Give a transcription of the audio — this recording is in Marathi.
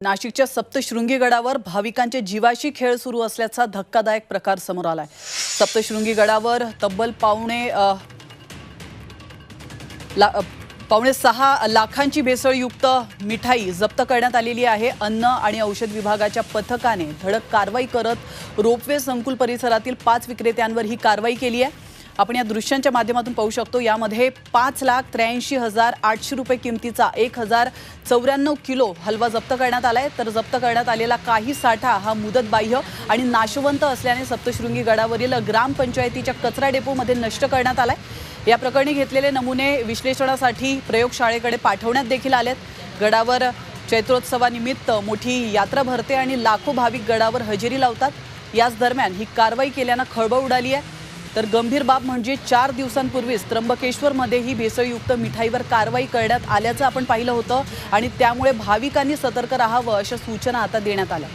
नाशिकच्या सप्तशृंगी गडावर भाविकांचे जीवाशी खेळ सुरू असल्याचा धक्कादायक प्रकार समोर आलाय। सप्तशृंगी गडावर तब्बल पावणे 6 लाखांची भेसळयुक्त मिठाई जप्त करण्यात आलेली आहे। अन्न आणि औषध विभागाच्या पथकाने धडक कारवाई करत रोपवे संकुल परिसरातील 5 विक्रेत्यांवर ही कारवाई केली आहे। आपण या दृश्यांच्या माध्यमातून पाहू शकतो। यामध्ये 5,83,800 रुपये किमतीचा 1,094 किलो हलवा जप्त करण्यात आलाय। तर जप्त करण्यात आलेला काही साठा हा मुदतबाह्य आणि नाशवंत असल्याने सप्तशृंगी गडावरील ग्रामपंचायतीच्या कचरा डेपोमध्ये नष्ट करण्यात आलाय। या प्रकरणी घेतलेले नमुने विश्लेषणासाठी प्रयोगशाळेकडे पाठवण्यात देखील आलेत। गडावर चैत्रोत्सवानिमित्त मोठी यात्रा भरते आणि लाखो भाविक गडावर हजेरी लावतात। याच दरम्यान ही कारवाई केल्याने खळबळ उडाली आहे। तर गंभीर बाब म्हणजे 4 दिवसांपूर्वीच त्र्यंबकेश्वरमध्ये ही भेसळयुक्त मिठाईवर कारवाई करण्यात आल्याचं आपण पाहिलं होतं आणि त्यामुळे भाविकांनी सतर्क राहावं अशा सूचना आता देण्यात आल्या।